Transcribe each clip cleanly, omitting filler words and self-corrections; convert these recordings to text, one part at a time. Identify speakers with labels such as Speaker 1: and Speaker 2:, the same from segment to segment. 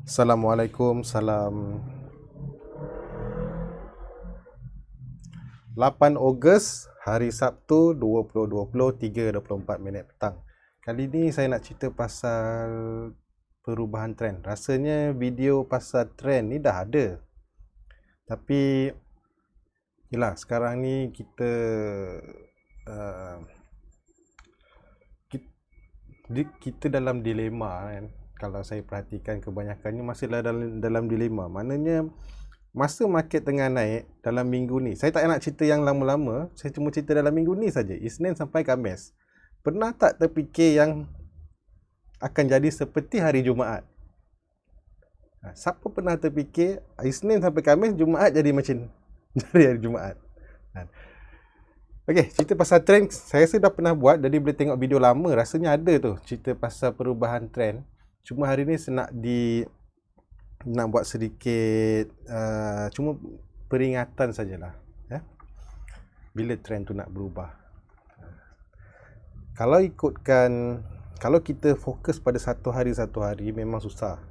Speaker 1: Assalamualaikum, salam 8 Ogos, hari Sabtu 2020, 3:24 minit petang. Kali ni saya nak cerita pasal perubahan trend. Rasanya video pasal trend ni dah ada. Tapi yelah, sekarang ni uh, kita dalam dilema kan. Kalau saya perhatikan kebanyakannya masih dalam dilema. Maknanya masa market tengah naik dalam minggu ni, saya tak nak cerita yang lama-lama, saya cuma cerita dalam minggu ni saja, Isnin sampai Khamis. Pernah tak terfikir yang akan jadi seperti hari Jumaat? Siapa pernah terfikir Isnin sampai Khamis, Jumaat jadi macam dari hari Jumaat? Okey, cerita pasal trend saya rasa dah pernah buat, jadi boleh tengok video lama, rasanya ada tu cerita pasal perubahan trend. Cuma hari ni saya nak buat sedikit cuma peringatan sajalah ya. Bila trend tu nak berubah. Kalau kita fokus pada satu hari memang susah.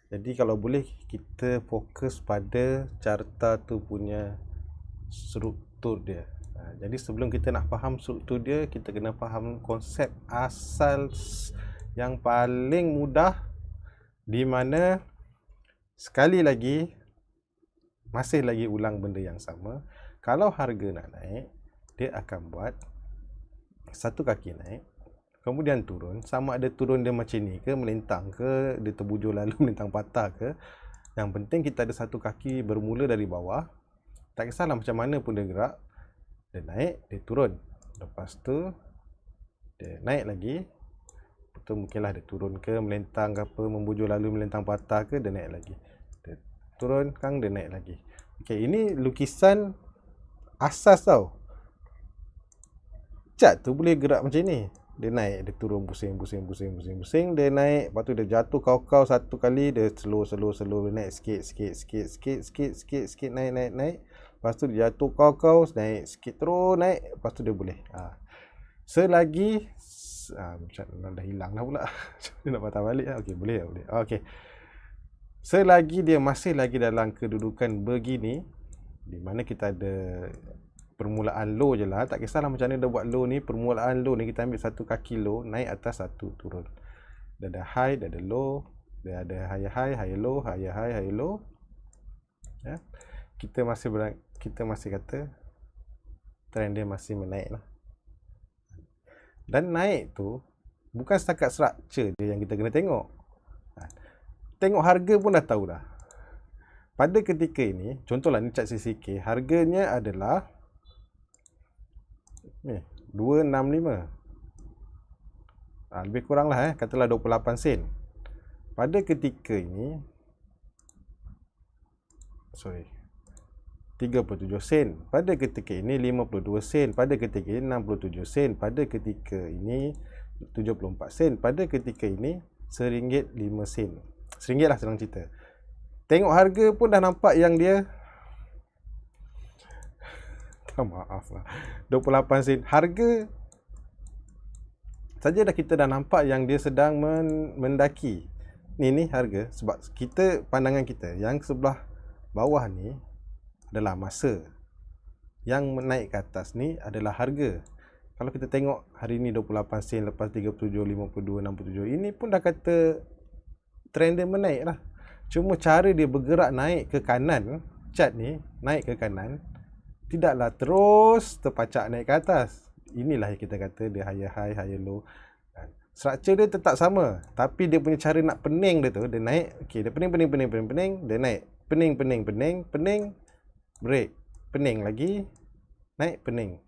Speaker 1: Jadi kalau boleh kita fokus pada carta tu punya struktur dia. Jadi sebelum kita nak faham struktur dia, kita kena faham konsep asal yang paling mudah, di mana sekali lagi masih lagi ulang benda yang sama. Kalau harga nak naik, dia akan buat satu kaki naik, kemudian turun. Sama ada turun dia macam ni ke, melintang ke, dia terbujur lalu melintang patah ke, yang penting kita ada satu kaki bermula dari bawah. Tak kisahlah macam mana pun dia gerak, dia naik, dia turun, lepas tu dia naik lagi, betul mungkinlah dia turun ke, melintang ke apa, membujur lalu melintang patah ke, dia naik lagi, dia turun kang, dia naik lagi. Okey, ini lukisan asas tau. Cat tu boleh gerak macam ni, dia naik, dia turun, pusing, dia naik, lepas tu dia jatuh kau satu kali, dia slow, dia naik sikit, naik, lepas tu dia jatuh kau, naik sikit terus, naik, lepas tu dia boleh selagi macam dah hilang dah pula. Dia nak patah balik lah. Okey, boleh. Okey, selagi dia masih lagi dalam kedudukan begini, di mana kita ada permulaan low je lah, tak kisahlah macam mana dia buat low ni. Permulaan low ni kita ambil satu kaki low, naik atas, satu turun. Dia ada high, dia ada low, dia ada higher high, higher low, higher high, higher low ya. Kita masih kata trend dia masih menaik lah. Dan naik tu bukan setakat structure je yang kita kena tengok. Tengok harga pun dah tahu dah. Pada ketika ini, contohlah ni chart CCK, harganya adalah 265. Lebih kurang lah katalah 28 sen. Pada ketika ini 37 sen. Pada ketika ini 52 sen. Pada ketika ini 67 sen. Pada ketika ini 74 sen. Pada ketika ini RM1.05 sen. RM1 lah senang cerita. Tengok harga pun dah nampak yang dia maaf lah, 28 sen. Harga saja dah kita dah nampak yang dia sedang mendaki. Ni harga. Sebab kita, pandangan kita yang sebelah bawah ni adalah masa, yang naik ke atas ni adalah harga. Kalau kita tengok hari ni 28 sen, lepas 37, 52, 67, ini pun dah kata trend dia menaik lah. Cuma cara dia bergerak naik ke kanan, chart ni naik ke kanan, tidaklah terus terpacak naik ke atas. Inilah yang kita kata dia higher high, higher low. Structure dia tetap sama, tapi dia punya cara nak pening dia tu, dia naik, okey, dia pening, dia naik, pening, break, pening lagi, naik, pening,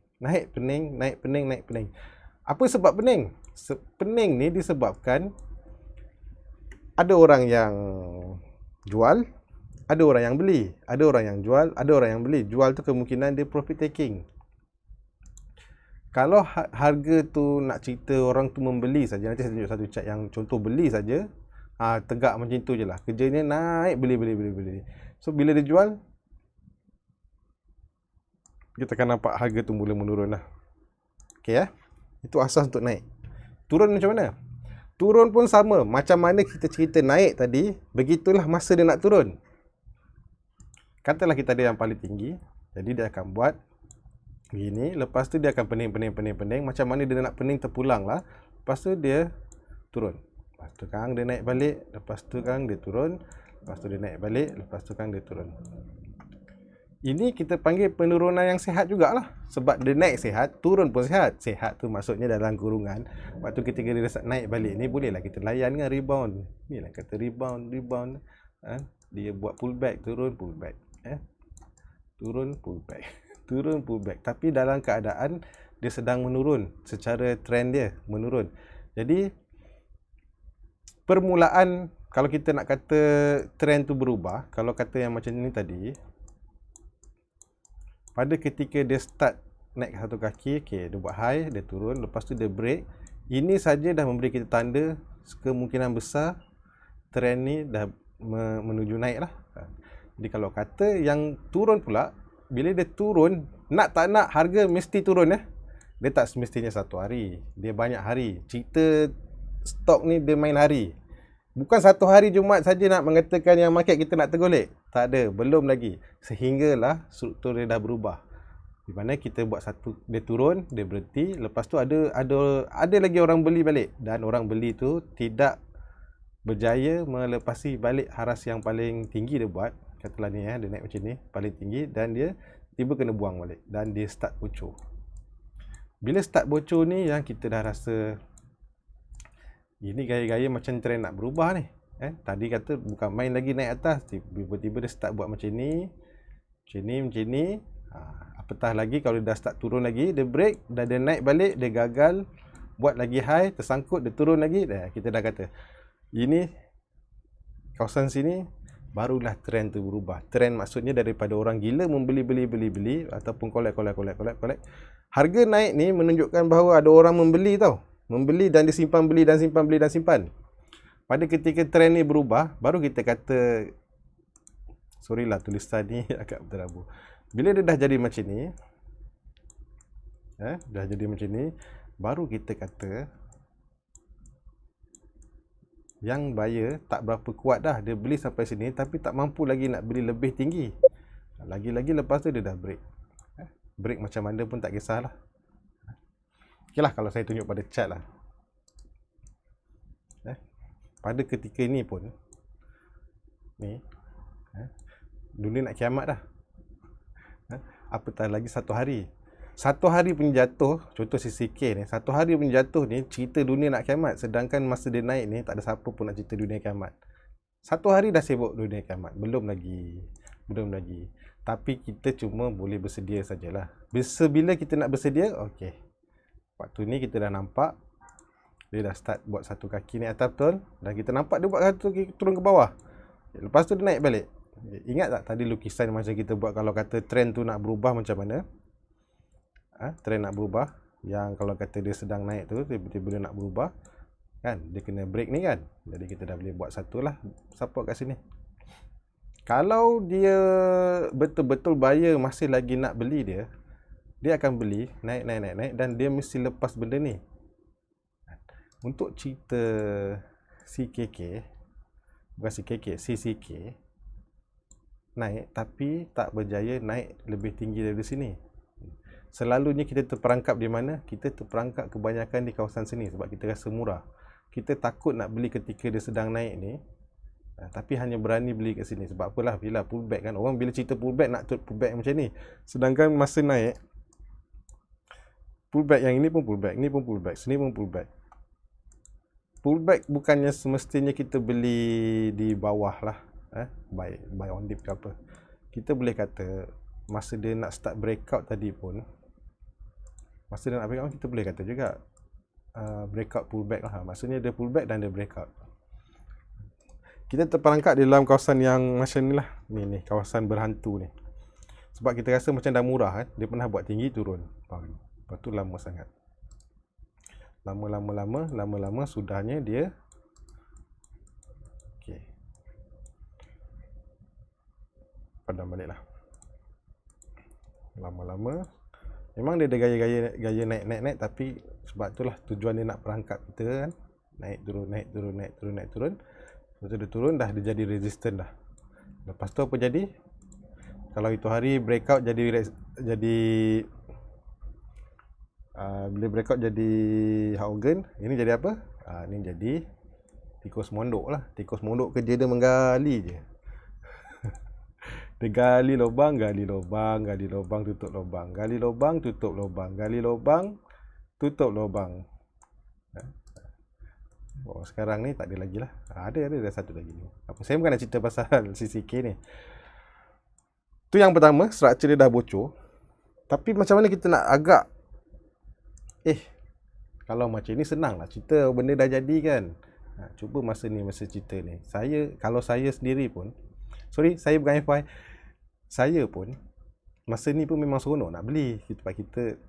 Speaker 1: naik, pening. Apa sebab pening? Pening ni disebabkan ada orang yang jual, ada orang yang beli, ada orang yang jual, ada orang yang beli. Jual tu kemungkinan dia profit taking. Kalau harga tu nak cerita orang tu membeli saja, nanti saya tunjuk satu chart yang contoh beli saja, tegak macam tu je lah. Kerjanya naik, beli. So bila dia jual, kita akan nampak harga tu mula menurun lah. Okey Itu asas untuk naik. Turun macam mana? Turun pun sama. Macam mana kita cerita naik tadi, begitulah masa dia nak turun. Katalah kita ada yang paling tinggi, jadi dia akan buat begini. Lepas tu dia akan pening. Macam mana dia nak pening terpulang lah. Lepas tu dia turun. Lepas tu kan dia naik balik. Lepas tu kan dia turun. Lepas tu dia naik balik. Lepas tu kan dia turun. Ini kita panggil penurunan yang sihat jugalah. Sebab dia naik sihat, turun pun sihat. Sihat tu maksudnya dalam kurungan. Waktu ketika dia naik balik ni, bolehlah kita layan dengan rebound. Ni lah kata rebound. Dia buat pullback, turun, pullback. Turun, pullback. Turun, pullback. Tapi dalam keadaan dia sedang menurun. Secara trend dia menurun. Jadi, permulaan, kalau kita nak kata trend tu berubah, kalau kata yang macam ni tadi, pada ketika dia start naik satu kaki, okay, dia buat high, dia turun, lepas tu dia break. Ini saja dah memberi kita tanda kemungkinan besar trend ni dah menuju naik lah. Jadi kalau kata yang turun pula, bila dia turun, nak tak nak harga mesti turun. Dia tak semestinya satu hari, dia banyak hari. Cerita stok ni dia main hari. Bukan satu hari Jumaat saja nak mengatakan yang market kita nak tergolek. Tak ada, belum lagi. Sehinggalah struktur dia dah berubah. Di mana kita buat satu, dia turun, dia berhenti, lepas tu ada lagi orang beli balik, dan orang beli tu tidak berjaya melepasi balik haras yang paling tinggi dia buat. Katalah ni dia naik macam ni, paling tinggi, dan dia tiba kena buang balik dan dia start bocor. Bila start bocor ni yang kita dah rasa ini gaya-gaya macam trend nak berubah ni. Tadi kata bukan main lagi naik atas, tiba-tiba dia start buat macam ni. Macam ni. Apatah lagi kalau dia dah start turun lagi, dia break, dah dia naik balik, dia gagal, buat lagi high, tersangkut, dia turun lagi. Kita dah kata, ini kawasan sini barulah trend tu berubah. Trend maksudnya daripada orang gila membeli ataupun collect. Harga naik ni menunjukkan bahawa ada orang membeli tau. Membeli dan disimpan, beli dan simpan. Pada ketika trend ni berubah, baru kita kata, sorry lah tulisan ni agak berterabur. Bila dia dah jadi macam ni, baru kita kata yang buyer tak berapa kuat dah. Dia beli sampai sini tapi tak mampu lagi nak beli lebih tinggi. Lagi-lagi lepas tu dia dah break. Break macam mana pun tak kisahlah. Okay lah, kalau saya tunjuk pada chart lah. Pada ketika ni pun, ni, dunia nak kiamat dah. Apatah lagi satu hari. Satu hari pun jatuh, contoh CCK ni, satu hari pun jatuh ni, cerita dunia nak kiamat. Sedangkan masa dia naik ni, tak ada siapa pun nak cerita dunia kiamat. Satu hari dah sibuk dunia kiamat. Belum lagi. Tapi kita cuma boleh bersedia sajalah. Bila kita nak bersedia, okey. Waktu ni kita dah nampak dia dah start buat satu kaki naik atas betul, dan kita nampak dia buat satu kaki turun ke bawah. Lepas tu dia naik balik. Ingat tak tadi lukisan macam kita buat kalau kata trend tu nak berubah macam mana? Trend nak berubah, yang kalau kata dia sedang naik tu, tiba-tiba dia nak berubah, kan? Dia kena break ni kan? Jadi kita dah boleh buat satu lah support kat sini. Kalau dia betul-betul buyer masih lagi nak beli dia akan beli, naik, dan dia mesti lepas benda ni. Untuk cerita CCK naik tapi tak berjaya naik lebih tinggi dari sini. Selalunya kita terperangkap di mana? Kita terperangkap kebanyakan di kawasan sini sebab kita rasa murah. Kita takut nak beli ketika dia sedang naik ni, tapi hanya berani beli kat sini. Sebab apalah, bila pullback kan, orang bila cerita pullback nak pullback macam ni. Sedangkan masa naik, pullback yang ini pun pullback, ni pun pullback, sini pun pullback. Pullback bukannya semestinya kita beli di bawah lah, buy on dip ke apa. Kita boleh kata masa dia nak start breakout tadi pun, kita boleh kata juga breakout pullback lah. Maksudnya dia pullback dan dia breakout. Kita terperangkap di dalam kawasan yang macam ni lah. Ni kawasan berhantu ni. Sebab kita rasa macam dah murah kan. Dia pernah buat tinggi turun. Lepas tu lama sangat. Lama sudahnya dia okey. Padam balik lah. Lama-lama memang dia ada gaya naik, tapi sebab itulah tujuan dia nak perangkap kita kan. naik turun, naik turun, naik turun, naik turun. Lepas tu dia turun dah, dia jadi resistant dah. Lepas tu apa jadi? Kalau itu hari breakout jadi bila breakout jadi Haugen, ini jadi apa? Ini jadi tikus mondok lah. Tikus mondok kerja dia menggali je. Dia gali lubang, gali lubang, gali lubang, tutup lubang, gali lubang, tutup lubang, gali lubang, tutup lubang. Oh, sekarang ni tak ada lagi lah. Ada satu lagi ni. Apa, saya bukan nak cerita pasal CCK ni. Tu yang pertama, struktur dia dah bocor. Tapi macam mana kita nak agak kalau macam ni senang lah cerita, benda dah jadi kan. Cuba masa cerita ni. Kalau saya sendiri pun, sorry, saya bukan FY, saya pun masa ni pun memang seronok nak beli. Tempat kita,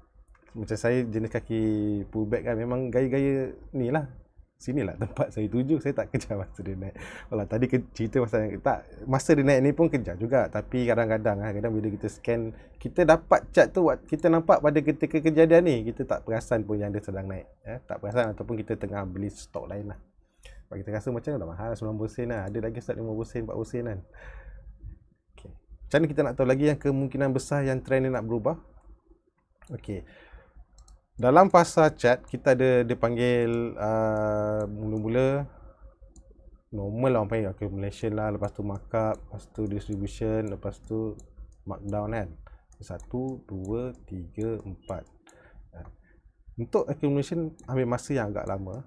Speaker 1: macam saya jenis kaki pullback kan, memang gaya-gaya ni lah. Sinilah tempat saya tuju. Saya tak kejar masa dia naik. Walau tadi cerita pasal tak, masa dia naik ni pun kejar juga. Tapi kadang-kadang bila kita scan, kita dapat chart tu, kita nampak pada ketika kejadian ni, kita tak perasan pun yang dia sedang naik. Tak perasan, ataupun kita tengah beli stok lain lah. Sebab kita rasa macam dah mahal 90 sen lah. Ada lagi start 50 sen, 40 sen kan. Okay. Macam mana kita nak tahu lagi yang kemungkinan besar yang trend ni nak berubah? Okay. Dalam pasal chart, kita ada dia panggil mula-mula normal lah, orang panggil accumulation lah, lepas tu markup, lepas tu distribution, lepas tu markdown kan. 1, 2, 3, 4. Untuk accumulation ambil masa yang agak lama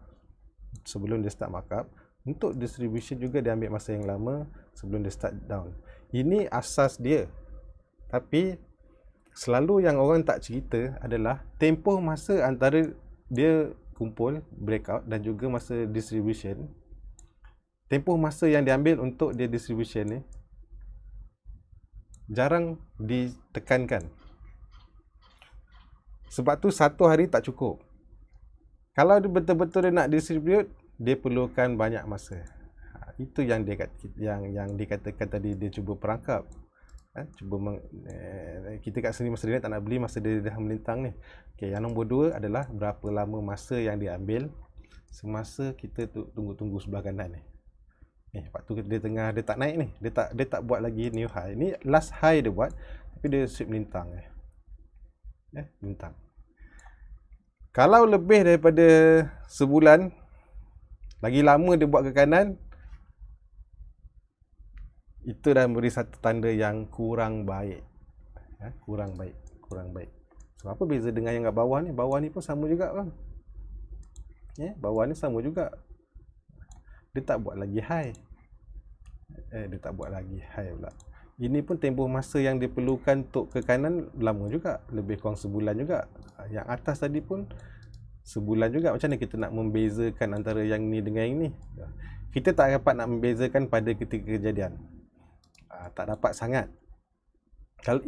Speaker 1: sebelum dia start markup. Untuk distribution juga dia ambil masa yang lama sebelum dia start down. Ini asas dia. Tapi selalu yang orang tak cerita adalah tempoh masa antara dia kumpul, breakout, dan juga masa distribution. Tempoh masa yang diambil untuk dia distribution ni jarang ditekankan. Sebab tu satu hari tak cukup. Kalau dia betul-betul dia nak distribute, dia perlukan banyak masa. Itu yang dikatakan tadi, dia cuba perangkap. Kita kat sini masa dia tak nak beli, masa dia dah melintang ni. Okay, yang nombor 2 adalah berapa lama masa yang dia ambil semasa kita tunggu sebelah kanan ni. Waktu dia tak naik ni, dia tak buat lagi new high. Ni last high dia buat, tapi dia sweep melintang melintang. Kalau lebih daripada sebulan, lagi lama dia buat ke kanan, itu dah beri satu tanda yang kurang baik. Kurang baik. Sebab apa beza dengan yang kat bawah ni? Bawah ni pun sama juga kan. Bawah ni sama juga. Dia tak buat lagi high. Dia tak buat lagi high pula. Ini pun tempoh masa yang diperlukan untuk ke kanan lama juga. Lebih kurang sebulan juga. Yang atas tadi pun sebulan juga. Macam mana kita nak membezakan antara yang ni dengan yang ni? Kita tak dapat nak membezakan pada ketika kejadian. Tak dapat sangat.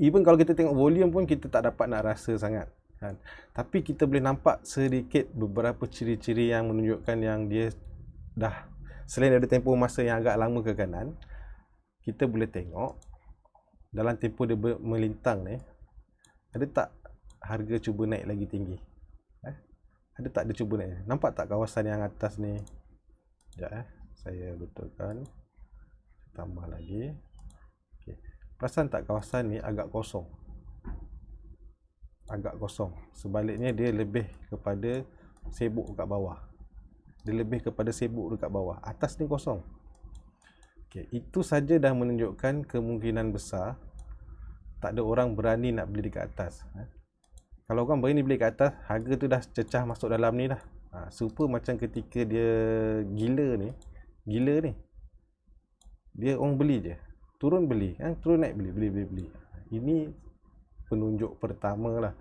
Speaker 1: Even kalau kita tengok volume pun kita tak dapat nak rasa sangat kan. Tapi kita boleh nampak sedikit beberapa ciri-ciri yang menunjukkan yang dia dah, selain ada tempoh masa yang agak lama ke kanan, kita boleh tengok dalam tempoh dia melintang ni, ada tak harga cuba naik lagi tinggi? Ada tak dia cuba naik? Nampak tak kawasan yang atas ni? Sekejap saya betulkan, tambah lagi. Perasan tak kawasan ni agak kosong? Agak kosong. Sebaliknya dia lebih kepada sibuk dekat bawah. Dia lebih kepada sibuk dekat bawah. Atas ni kosong. Itu saja dah menunjukkan kemungkinan besar tak ada orang berani nak beli dekat atas. Kalau orang berani beli dekat atas, harga tu dah cecah masuk dalam ni dah. Super macam ketika dia gila ni. Dia orang beli je. Turun beli, turun naik beli. Ini penunjuk pertama lah.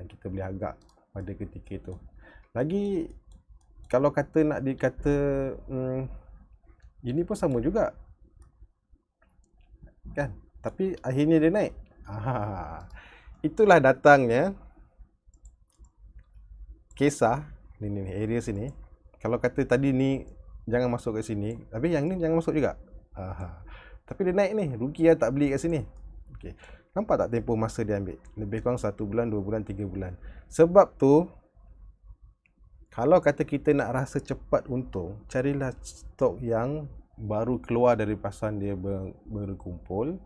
Speaker 1: Kita boleh agak pada ketika itu. Lagi, kalau kata nak dikata ini pun sama juga kan, tapi akhirnya dia naik. Itulah datangnya kisah ni area sini. Kalau kata tadi ni jangan masuk kat sini, tapi yang ni jangan masuk juga. Tapi dia naik ni, rugi lah tak beli kat sini. Nampak tak tempoh masa dia ambil? Lebih kurang 1 bulan, 2 bulan, 3 bulan. Sebab tu Kalau kata kita nak rasa cepat untung, carilah stok yang baru keluar dari pasaran dia berkumpul.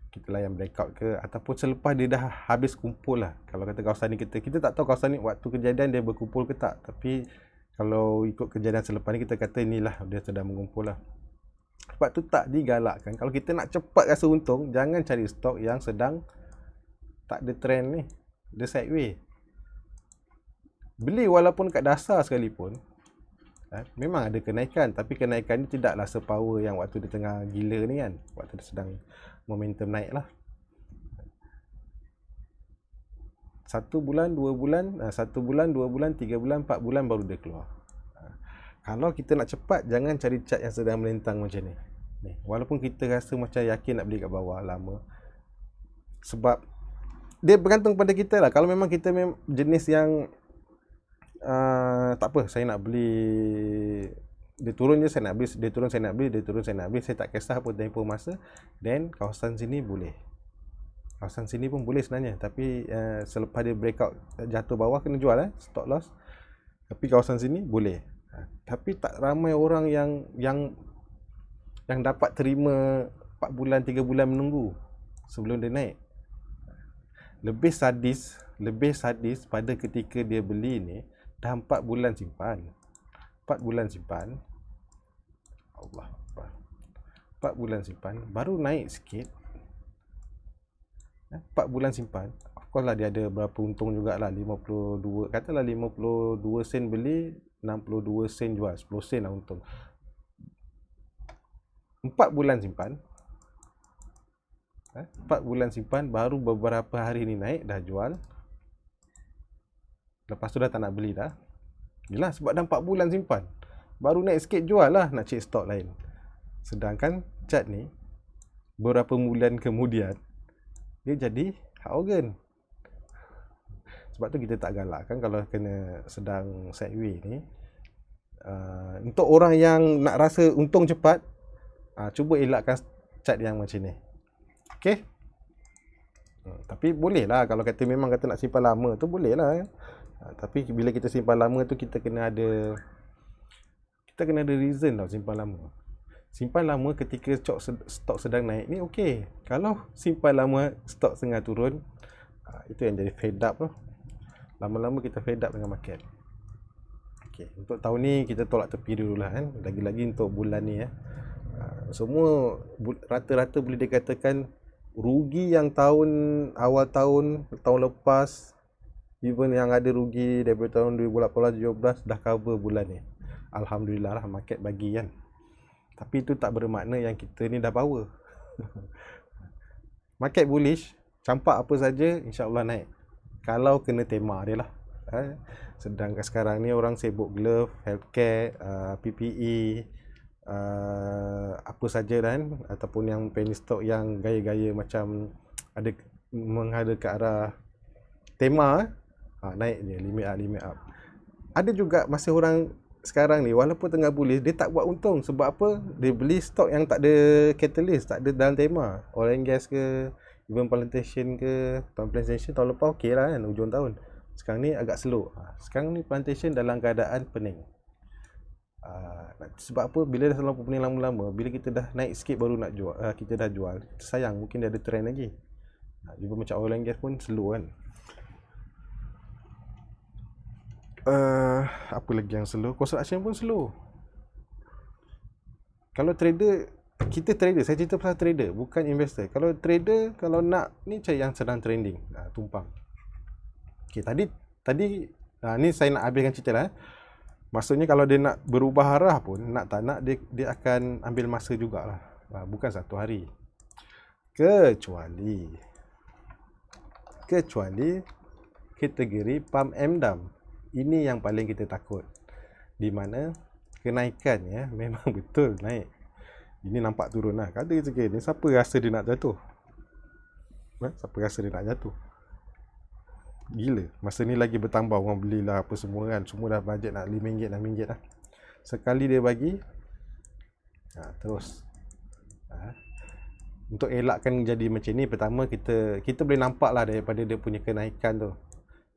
Speaker 1: Kita layan breakout ke, ataupun selepas dia dah habis kumpul lah. Kalau kata kawasan ni kita tak tahu kawasan ni waktu kejadian dia berkumpul ke tak, tapi kalau ikut kejadian selepas ni kita kata inilah dia sedang mengumpul lah. Sebab tu tak digalakkan, kalau kita nak cepat rasa untung, jangan cari stok yang sedang tak ada trend ni, dia sideway. Beli walaupun kat dasar sekalipun, memang ada kenaikan, tapi kenaikan ni tidaklah sepower yang waktu dia tengah gila ni kan, waktu dia sedang momentum naik lah. 1 bulan, 2 bulan, 1 bulan, 2 bulan, 3 bulan, 4 bulan baru dia keluar. Kalau kita nak cepat, jangan cari chart yang sedang melintang macam ni. Walaupun kita rasa macam yakin nak beli kat bawah lama, sebab dia bergantung pada kita lah. Kalau memang kita jenis yang tak apa, saya nak beli, dia turun je saya nak beli, dia turun saya nak beli, dia turun saya nak beli, saya tak kisah apa tempoh masa, then kawasan sini boleh, kawasan sini pun boleh sebenarnya, tapi selepas dia breakout jatuh bawah kena jual stop loss. Tapi kawasan sini boleh, tapi tak ramai orang yang dapat terima 4 bulan 3 bulan menunggu sebelum dia naik. Lebih sadis pada ketika dia beli ni dah 4 bulan simpan. 4 bulan simpan. Allah Akbar. 4 bulan simpan, baru naik sikit. 4 bulan simpan. Of course lah dia ada berapa untung jugalah, 52, katalah 52 sen beli, 62 sen jual, 10 sen lah untung. 4 bulan simpan. 4 bulan simpan, baru beberapa hari ni naik, dah jual. Lepas tu dah tak nak beli dah. Yelah, sebab dah 4 bulan simpan, baru naik sikit jual lah, nak cek stok lain. Sedangkan chart ni beberapa bulan kemudian dia jadi hak organ. Sebab tu kita tak galakkan kalau kena sedang sideway ni. Untuk orang yang nak rasa untung cepat, cuba elakkan chart yang macam ni. Okay? Tapi boleh lah, kalau kata memang kata nak simpan lama tu boleh lah. Tapi bila kita simpan lama tu kita kena ada reason tau simpan lama. Simpan lama ketika stok sedang naik ni okey. Kalau simpan lama stok tengah turun, itu yang jadi fed up lah. Lama-lama kita fed up dengan market. Okey, untuk tahun ni kita tolak tepi dulu lah kan. Lagi-lagi untuk bulan ni semua rata-rata boleh dikatakan rugi yang awal tahun lepas, even yang ada rugi daripada tahun 2018-17 dah cover bulan ni. Alhamdulillah lah market bagi kan. Tapi itu tak bermakna yang kita ni dah power. Market bullish, campak apa saja insya-Allah naik. Kalau kena tema dia lah. Sedangkan sekarang ni orang sibuk glove, healthcare, PPE, apa saja kan, ataupun yang penny stock yang gaya-gaya macam ada menghadap ke arah tema, naik dia, limit up. Ada juga masih orang sekarang ni walaupun tengah bullish, dia tak buat untung. Sebab apa? Dia beli stok yang tak ada catalyst, tak ada dalam tema. Oil and gas ke, even plantation ke. Plantation tahun lepas okey lah kan, hujung tahun. Sekarang ni agak slow. Sekarang ni plantation dalam keadaan pening. Sebab apa? Bila dah selalu pening lama-lama, bila kita dah naik sikit baru nak jual, kita dah jual, sayang, mungkin dia ada trend lagi. Juga macam oil and gas pun slow kan. Apa lagi yang slow? Construction pun slow. Kalau trader, kita trader, saya cerita pasal trader, bukan investor. Kalau trader, kalau nak ni cari yang sedang trending, tumpang. Okay, tadi ni saya nak habiskan cerita lah. Maksudnya kalau dia nak berubah arah pun, nak tak nak, dia akan ambil masa jugalah. Bukan satu hari. Kecuali kategori pump and dump. Ini yang paling kita takut. Di mana kenaikannya memang betul naik. Ini nampak turun lah. Kata kita ni, siapa rasa dia nak jatuh? Siapa rasa dia nak jatuh? Gila. Masa ni lagi bertambah orang belilah apa semua kan. Semua dah bajet nak RM5, RM6 lah. Sekali dia bagi, terus. Untuk elakkan jadi macam ni, pertama kita boleh nampak lah daripada dia punya kenaikan tu.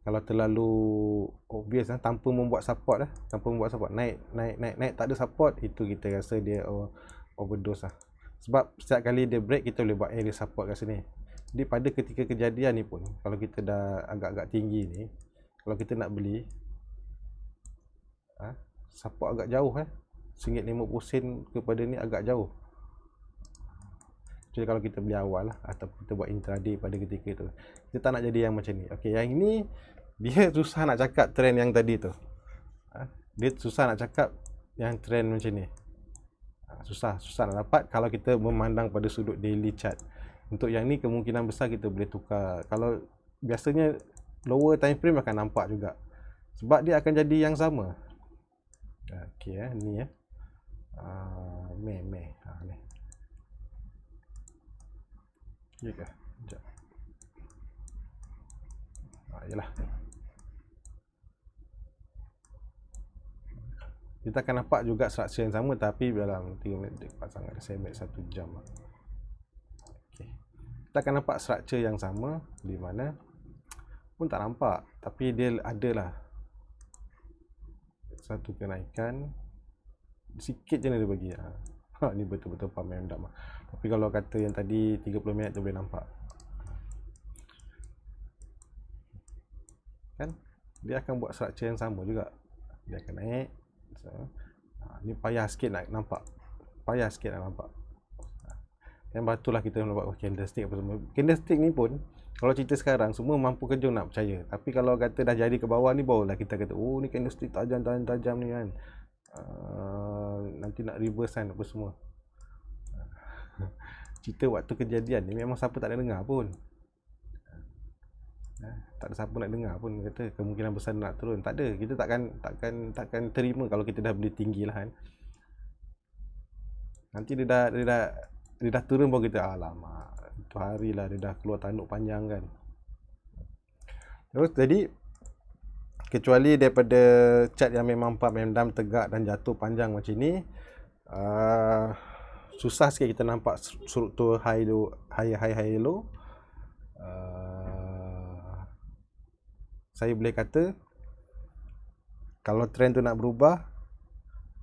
Speaker 1: Kalau terlalu obvious tanpa membuat support naik tak ada support, itu kita rasa dia overdose lah. Sebab setiap kali dia break kita boleh buat area support kat sini. Jadi pada ketika kejadian ni pun, kalau kita dah agak-agak tinggi ni, kalau kita nak beli support agak jauh RM1.50 kepada ni agak jauh. Jadi kalau kita beli awal lah, atau kita buat intraday pada ketika tu, kita tak nak jadi yang macam ni. Okey, yang ini dia susah nak cakap trend yang tadi tu. Dia susah nak cakap yang trend macam ni. Susah nak dapat kalau kita memandang pada sudut daily chart. Untuk yang ni kemungkinan besar kita boleh tukar. Kalau biasanya lower time frame akan nampak juga. Sebab dia akan jadi yang sama. Okey ni Mei ni. Ya ke? Sekejap. Yalah. Kita akan nampak juga struktur yang sama, tapi dalam 3 minit dia pasang ada saya ambil 1 jam. Okay. Kita akan nampak struktur yang sama, di mana pun tak nampak, tapi dia adalah satu kenaikan sikit je dia bagi. Ni betul-betul pump yang dah. Tapi kalau kata yang tadi 30 minit tu boleh nampak. Kan? Dia akan buat struktur yang sama juga. Dia akan naik. Ni payah sikit nak nampak. Yang batulah kita nak buat candlestick apa semua. Candlestick ni pun kalau cerita sekarang semua mampu kejung nak percaya. Tapi kalau kata dah jadi ke bawah ni, barulah kita kata ni candlestick tajam ni kan. Nanti nak reverse kan apa semua. Cerita waktu kejadian ni memang siapa tak nak dengar pun. Tak ada siapa nak dengar pun kata kemungkinan besar nak turun. Tak ada. Kita takkan terima kalau kita dah beli tinggi lah kan. Nanti dia dah turun baru kita alamak. Itu hari lah dia dah keluar tanduk panjang kan. Terus jadi kecuali daripada chart yang memang pump and dump tegak dan jatuh panjang macam ni, susah sikit kita nampak struktur high low. Saya boleh kata kalau trend tu nak berubah,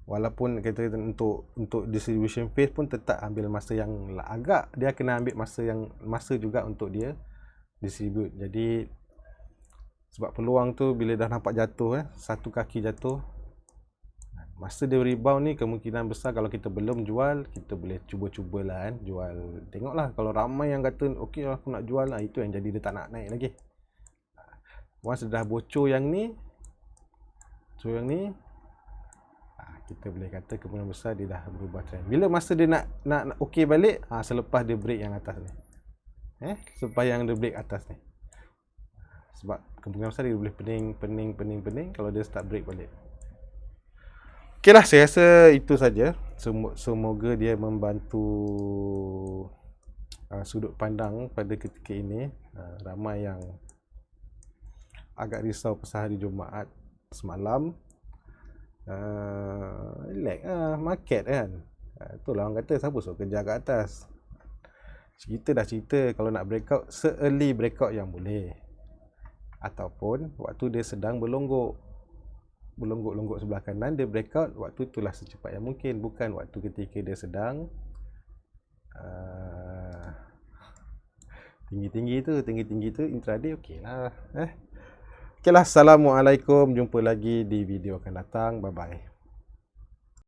Speaker 1: walaupun kita untuk distribution phase pun tetap ambil masa yang agak, dia kena ambil masa juga untuk dia distribute. Jadi sebab peluang tu bila dah nampak jatuh satu kaki jatuh, masa dia rebound ni kemungkinan besar kalau kita belum jual, kita boleh cuba-cubalah kan jual. Tengoklah kalau ramai yang kata okey aku nak jual lah, itu yang jadi dia tak nak naik lagi. Once dah bocor yang ni, kita boleh kata kemungkinan besar dia dah berubah trend. Bila masa dia nak okey balik, selepas dia break yang atas ni. Selepas yang dia break atas ni. Sebab kemungkinan besar dia boleh pening kalau dia start break balik. Okeylah, saya rasa itu saja. Semoga dia membantu sudut pandang pada ketika ini. Ramai yang agak risau pasal hari Jumaat semalam. Relax market kan. Itulah orang kata siapa suruh kerja kat atas. Cerita kalau nak breakout, se-early breakout yang boleh. Ataupun waktu dia sedang berlonggok sebelah kanan, dia breakout waktu itulah secepat yang mungkin. Bukan waktu ketika dia sedang tinggi-tinggi tu intraday. Okeylah. Okeylah, assalamualaikum. Jumpa lagi di video akan datang. Bye bye.